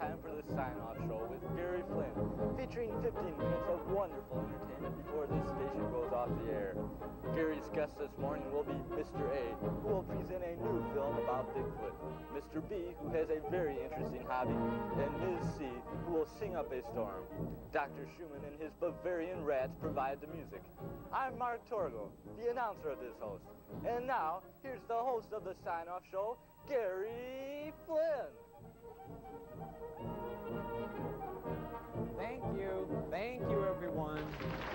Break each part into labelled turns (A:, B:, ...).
A: time for the sign-off show with Gary Flinn, featuring 15 minutes of wonderful entertainment before this station goes off the air. Gary's guest this morning will be Mr. A, who will present a new film about Bigfoot, Mr. B, who has a very interesting hobby, and Ms. C, who will sing up a storm. Dr. Schumann and his Bavarian rats provide the music. I'm Mark Torgel, the announcer of this host. And now, here's the host of the sign-off show, Gary Flinn.
B: Thank you everyone.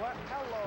B: Well, hello.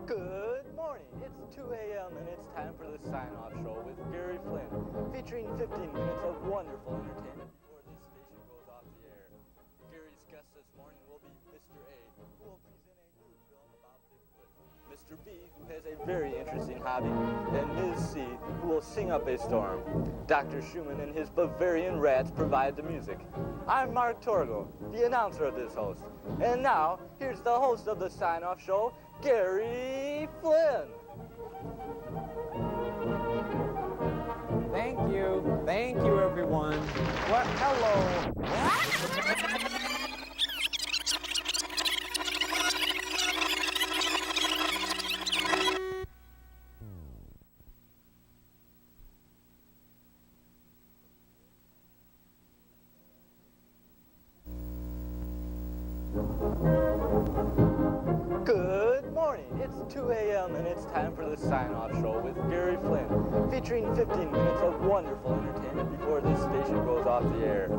A: Good morning. It's 2 a.m. and it's time for the sign-off show with Gary Flinn, featuring 15 minutes of wonderful entertainment before this station goes off the air. Gary's guest this morning will be Mr. A, who will present a new film about Bigfoot, Mr. B, who has a very interesting hobby, and Ms. C, who will sing up a storm. Dr. Schumann and his Bavarian rats provide the music. I'm Mark Torgel, the announcer of this host. And now, here's the host of the sign-off show, Gary Flinn.
B: Thank you everyone. Well, hello.
A: Good morning. It's 2 a.m. and it's time for the sign-off show with Gary Flinn, featuring 15 minutes of wonderful entertainment before this station goes off the air.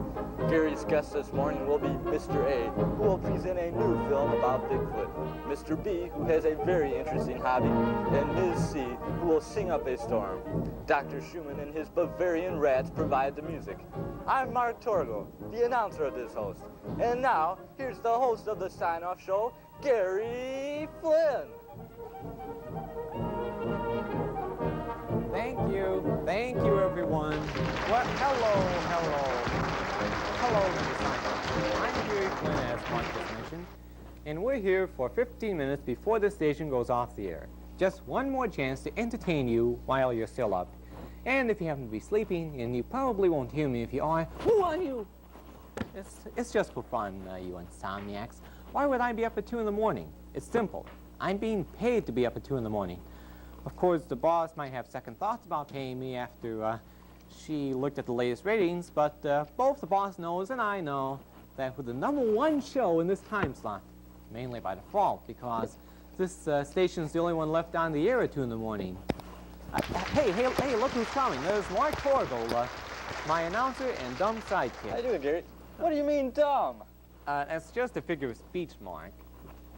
A: Gary's guest this morning will be Mr. A, who will present a new film about Bigfoot, Mr. B, who has a very interesting hobby, and Ms. C, who will sing up a storm. Dr. Schumann and his Bavarian rats provide the music. I'm Mark Torgel, the announcer of this host. And now, here's the host of the sign-off show, Gary Flinn.
B: Thank you everyone. Well, hello, Mr. Sign-Off. I'm Gary Flynn, as Mark just mentioned, and we're here for 15 minutes before the station goes off the air. Just one more chance to entertain you while you're still up. And if you happen to be sleeping, and you probably won't hear me if you are, who are you? It's just for fun, you insomniacs. Why would I be up at 2 in the morning? It's simple. I'm being paid to be up at 2 in the morning. Of course, the boss might have second thoughts about paying me after she looked at the latest ratings, but both the boss knows and I know that with the #1 show in this time slot, mainly by default, because this station's the only one left on the air at 2 in the morning. Hey, look who's coming. There's Mark Torgel, my announcer and dumb sidekick.
A: How you doing, Gary? What do you mean, dumb?
B: That's just a figure of speech, Mark.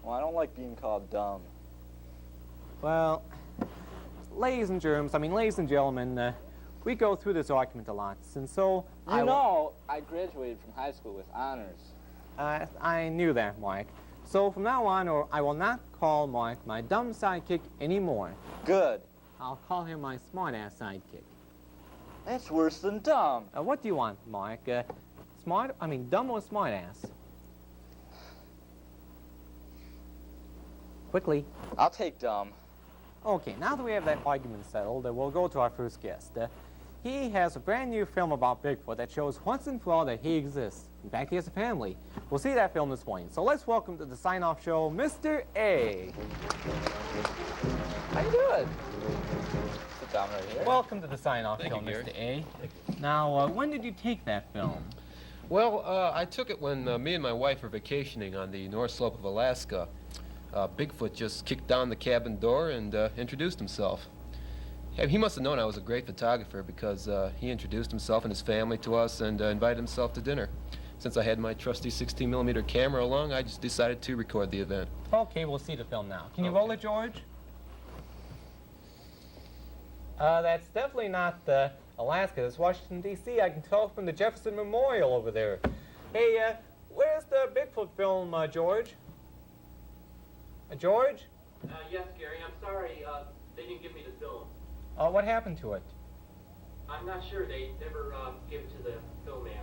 A: Well, I don't like being called dumb.
B: Well, ladies and gentlemen, we go through this argument a lot, and so...
A: You know, I graduated from high school with honors.
B: I knew that, Mark. So from now on, I will not call Mark my dumb sidekick anymore.
A: Good.
B: I'll call him my smart-ass sidekick.
A: That's worse than dumb.
B: What do you want, Mark? Dumb or smart-ass? Quickly.
A: I'll take dumb.
B: Okay, now that we have that argument settled, we'll go to our first guest. He has a brand new film about Bigfoot that shows once and for all that he exists. In fact, he has a family. We'll see that film this morning. So let's welcome to the sign-off show, Mr. A.
A: How you doing? Sit down right here.
B: Welcome to the sign-off show, Mr. A. Now, when did you take that film?
C: Well, I took it when me and my wife were vacationing on the North Slope of Alaska. Bigfoot just kicked down the cabin door and introduced himself. Yeah, he must have known I was a great photographer because he introduced himself and his family to us and invited himself to dinner. Since I had my trusty 16mm camera along, I just decided to record the event.
B: Okay, we'll see the film now. Can you roll it, George? That's definitely not Alaska. It's Washington, D.C. I can tell from the Jefferson Memorial over there. Hey, where's the Bigfoot film, George? George?
D: Yes, Gary, I'm sorry. They didn't give me the film.
B: What happened to it?
D: I'm not sure. They never gave it to the film man.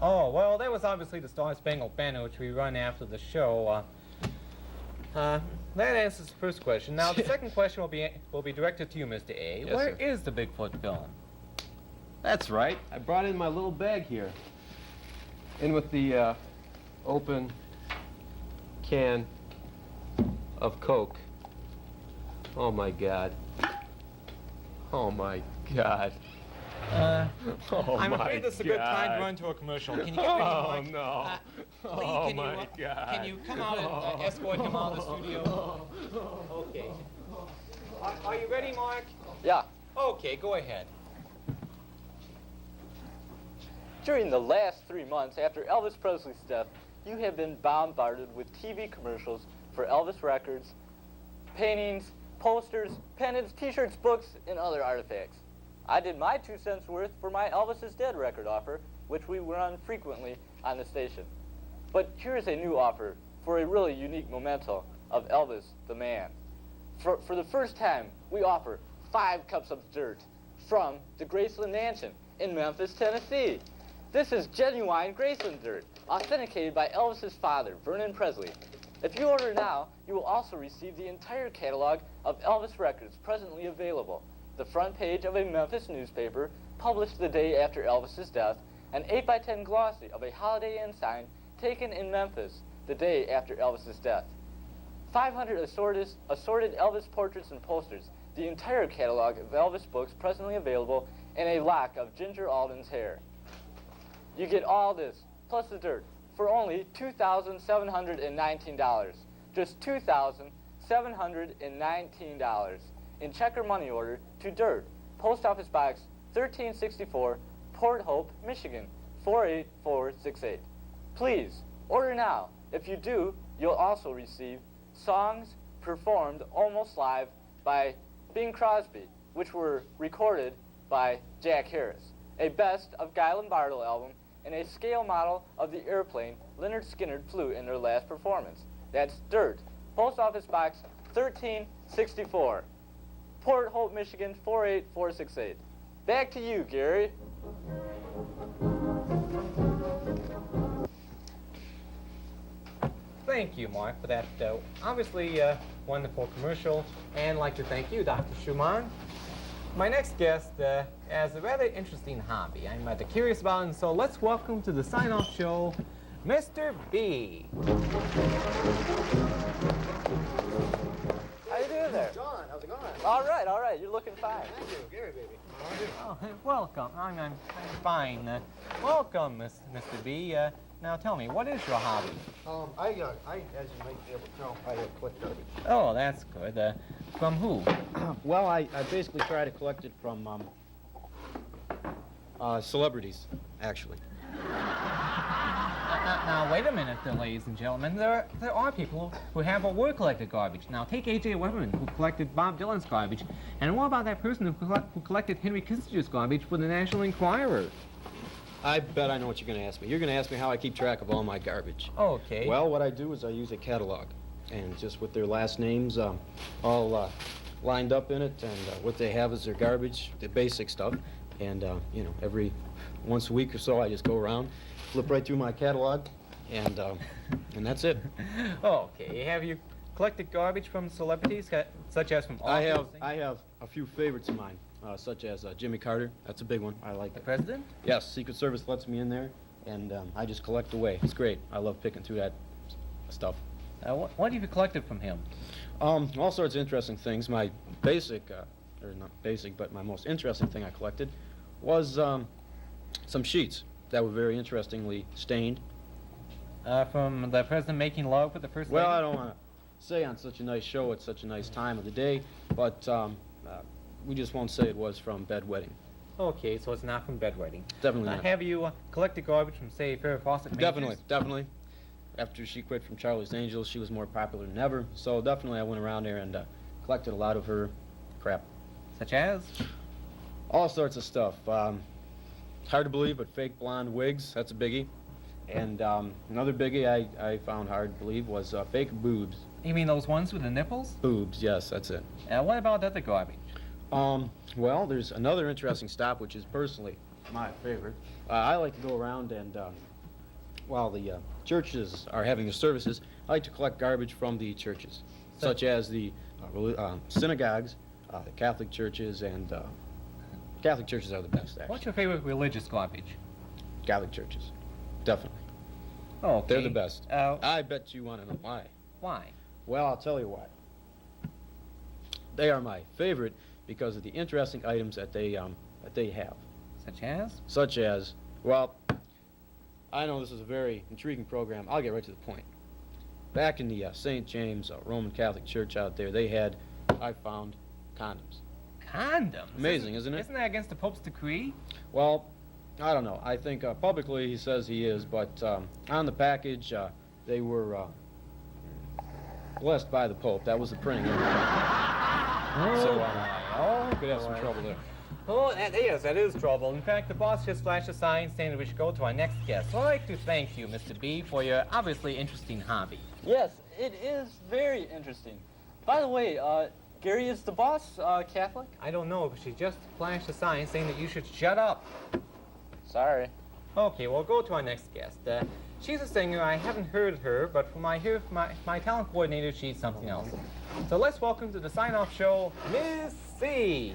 B: Oh, well, that was obviously the Star Spangled Banner, which we run after the show. That answers the first question. Now, the second question will be directed to you, Mr. A.
C: Yes,
B: Where
C: sir.
B: is the Bigfoot film?
C: That's right. I brought in my little bag here. In with the open can of Coke. Oh, my God. Oh, my God. Oh
B: I'm
C: my
B: afraid this is a good time to
C: God.
B: run to a commercial. Can you get rid of
C: Oh,
B: Mike?
C: no.
B: Lee,
C: Oh,
B: can
C: my
B: you,
C: God.
B: Can you come out and escort him out of the studio? Okay. Are you ready, Mark?
A: Yeah.
B: Okay, go ahead.
A: During the last 3 months after Elvis Presley's death, you have been bombarded with TV commercials for Elvis records, paintings, posters, pennants, t-shirts, books, and other artifacts. I did my 2 cents worth for my Elvis is Dead record offer, which we run frequently on the station. But here's a new offer for a really unique memento of Elvis the man. For the first time, we offer 5 cups of dirt from the Graceland Mansion in Memphis, Tennessee. This is genuine Graceland dirt, authenticated by Elvis's father, Vernon Presley. If you order now, you will also receive the entire catalog of Elvis records presently available, the front page of a Memphis newspaper published the day after Elvis's death, an 8x10 glossy of a Holiday Inn sign taken in Memphis the day after Elvis's death, 500 assorted Elvis portraits and posters, the entire catalog of Elvis books presently available, and a lock of Ginger Alden's hair. You get all this, plus the dirt, for only $2,719. Just $2,719 in check or money order to Dirt, Post Office Box 1364, Port Hope, Michigan 48468. Please, order now. If you do, you'll also receive songs performed almost live by Bing Crosby, which were recorded by Jack Harris, a best of Guy Lombardo album, and a scale model of the airplane Leonard Skinner flew in their last performance. That's Dirt, Post Office Box 1364, Port Hope, Michigan 48468. Back to you, Gary.
B: Thank you, Mark, for that obviously wonderful commercial, and I'd like to thank you, Dr. Schumann. My next guest has a rather interesting hobby I'm rather curious about, and so let's welcome to the sign-off show, Mr. B.
A: How you doing there?
E: John, how's it going?
A: All right. You're looking fine.
E: Thank you, Gary, baby. How are you?
B: Oh, welcome. I'm fine. Welcome, Mr. B. Now tell me, what is your hobby?
E: I, as you might be able to tell, I collect garbage.
B: Oh, that's good. From who?
E: Well, I basically try to collect it from celebrities, actually.
B: Now, wait a minute, ladies and gentlemen. There are people who have or were collected garbage. Now, take A.J. Weberman, who collected Bob Dylan's garbage. And what about that person who collected Henry Kissinger's garbage for the National Enquirer?
E: I bet I know what you're going to ask me. You're going to ask me how I keep track of all my garbage.
B: Okay.
E: Well, what I do is I use a catalog, and just with their last names all lined up in it, and what they have is their garbage, the basic stuff. And, you know, every once a week or so, I just go around, flip right through my catalog, and that's it.
B: Okay. Have you collected garbage from celebrities, such as from
E: I
B: authors?
E: have a few favorites of mine, such as Jimmy Carter. That's a big one. I like
B: The
E: it.
B: president?
E: Yes, Secret Service lets me in there, and I just collect away. It's great. I love picking through that stuff.
B: What have you collected from him?
E: All sorts of interesting things. My basic, or not basic, but my most interesting thing I collected was some sheets that were very interestingly stained.
B: From the president making love with the first
E: Well,
B: lady?
E: I don't want to say on such a nice show at such a nice time of the day, but we just won't say it was from bedwetting.
B: Okay, so it's not from bedwetting.
E: Definitely not.
B: Have you collected garbage from, say, Farrah Fawcett Majors?
E: Definitely, definitely. After she quit from Charlie's Angels, she was more popular than ever. So definitely I went around there and collected a lot of her crap.
B: Such as?
E: All sorts of stuff. Hard to believe, but fake blonde wigs, that's a biggie. And another biggie I found hard to believe was fake boobs.
B: You mean those ones with the nipples?
E: Boobs, yes, that's it.
B: What about other garbage?
E: Well, there's another interesting stop, which is personally my favorite. I like to go around and, while the churches are having their services, I like to collect garbage from the churches, such as the synagogues, the Catholic churches, and Catholic churches are the best, actually.
B: What's your favorite religious garbage?
E: Catholic churches, definitely.
B: Oh, okay.
E: They're the best. I bet you want to know why.
B: Why?
E: Well, I'll tell you why. They are my favorite because of the interesting items that they have.
B: Such as?
E: Such as, well, I know this is a very intriguing program. I'll get right to the point. Back in the St. James Roman Catholic Church out there, they had, I found, condoms.
B: Condoms?
E: Amazing, isn't it?
B: Isn't that against the Pope's decree?
E: Well, I don't know. I think publicly he says he is, but on the package, they were blessed by the Pope. That was the printing. So, could have some trouble there.
B: Oh, that is trouble. In fact, the boss just flashed a sign saying that we should go to our next guest. So I'd like to thank you, Mr. B, for your obviously interesting hobby.
A: Yes, it is very interesting. By the way, Gary, is the boss Catholic?
B: I don't know, but she just flashed a sign saying that you should shut up.
A: Sorry.
B: Okay, well, go to our next guest. She's a singer. I haven't heard her, but from I hear from my talent coordinator, she's something else. So let's welcome to the sign-off show, Miss C.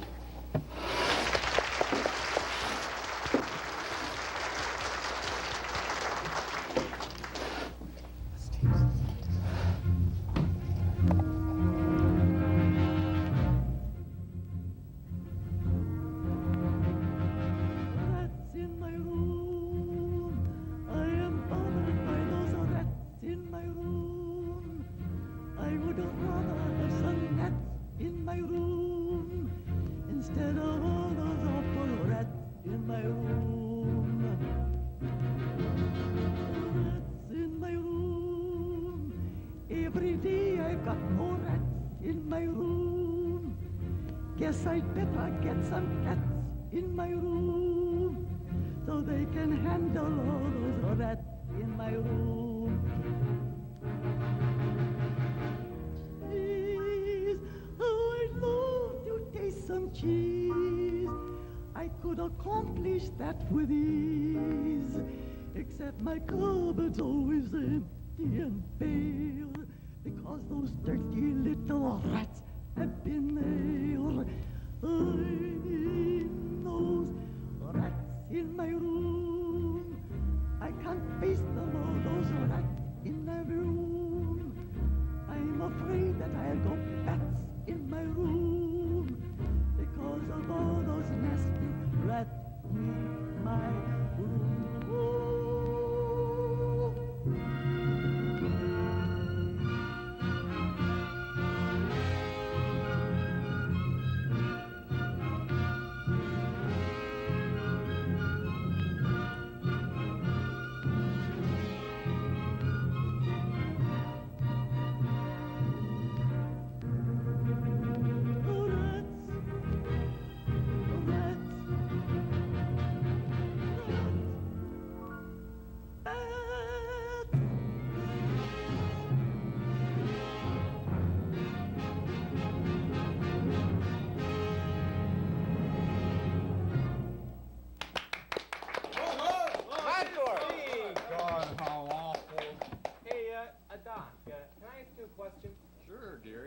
F: Guess I'd better get some cats in my room so they can handle all those rats in my room. Please, oh, I'd love to taste some cheese. I could accomplish that with ease, except my cupboard's always empty and bare because those dirty little rats have been there. I need those rats in my room. I can't face them, all those rats in my room. I'm afraid that I'll go bats in my room because of all those nasty rats in my room.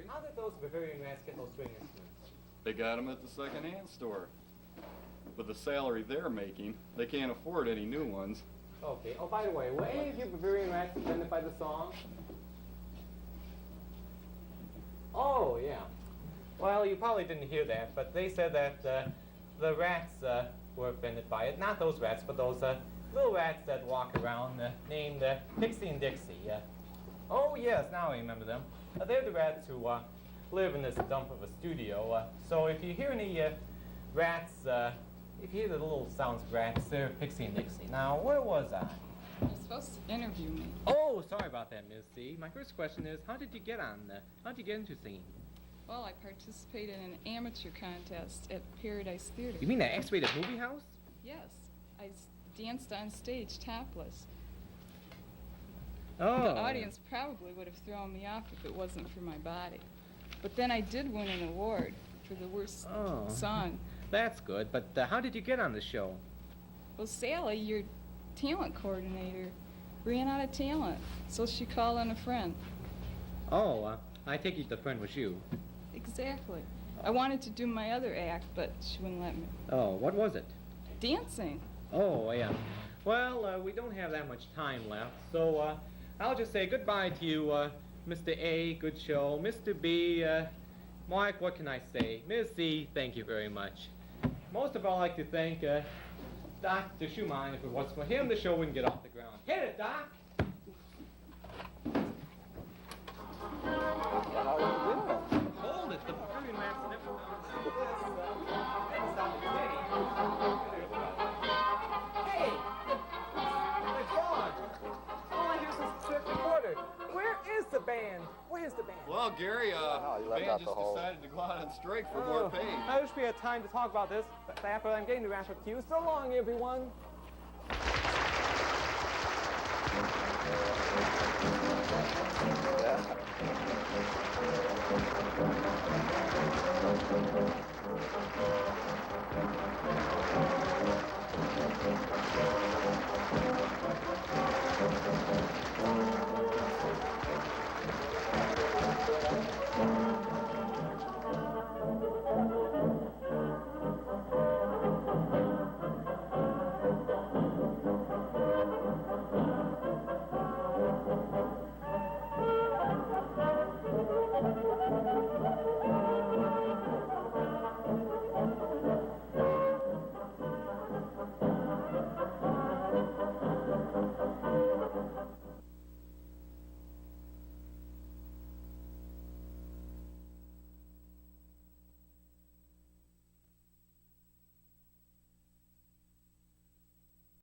B: How did those Bavarian rats get those string instruments?
G: They got them at the second-hand store. With the salary they're making, they can't afford any new ones.
B: Okay. Oh, by the way, were any of you Bavarian rats offended by the song? Oh, yeah. Well, you probably didn't hear that, but they said that the rats were offended by it. Not those rats, but those little rats that walk around named Pixie and Dixie. Oh, yes, now I remember them. They're the rats who live in this dump of a studio, so if you hear any rats, if you hear the little sounds of rats, they're Pixie and Nixie. Now, where was I?
H: You're supposed to interview me.
B: Oh, sorry about that, Miss C. My first question is, how did you get into singing?
H: Well, I participated in an amateur contest at Paradise Theater.
B: You mean that X-rated movie house?
H: Yes. I danced on stage topless.
B: Oh.
H: The audience probably would have thrown me off if it wasn't for my body. But then I did win an award for the worst song.
B: That's good, but how did you get on the show?
H: Well, Sally, your talent coordinator, ran out of talent, so she called on a friend.
B: Oh, I take it the friend was you.
H: Exactly. I wanted to do my other act, but she wouldn't let me.
B: Oh, what was it?
H: Dancing.
B: Oh, yeah. Well, we don't have that much time left, so I'll just say goodbye to you, Mr. A, good show. Mr. B, Mark, what can I say? Ms. C, thank you very much. Most of all, I'd like to thank Dr. Schumann. If it wasn't for him, the show wouldn't get off the ground. Hit it, Doc!
A: How are you doing?
B: Hold it, the Bavarian rat's never found Hey! They're gone! All I hear is this circuit recorder. Where is the band? Where's the band?
G: Well, Gary,
A: you
G: the
A: left
G: band
A: out
G: just
A: the whole-
G: decided to go out on strike for more pay.
B: I wish we had time to talk about this, but I'm getting the wrap up cue. So long, everyone.
A: Yeah.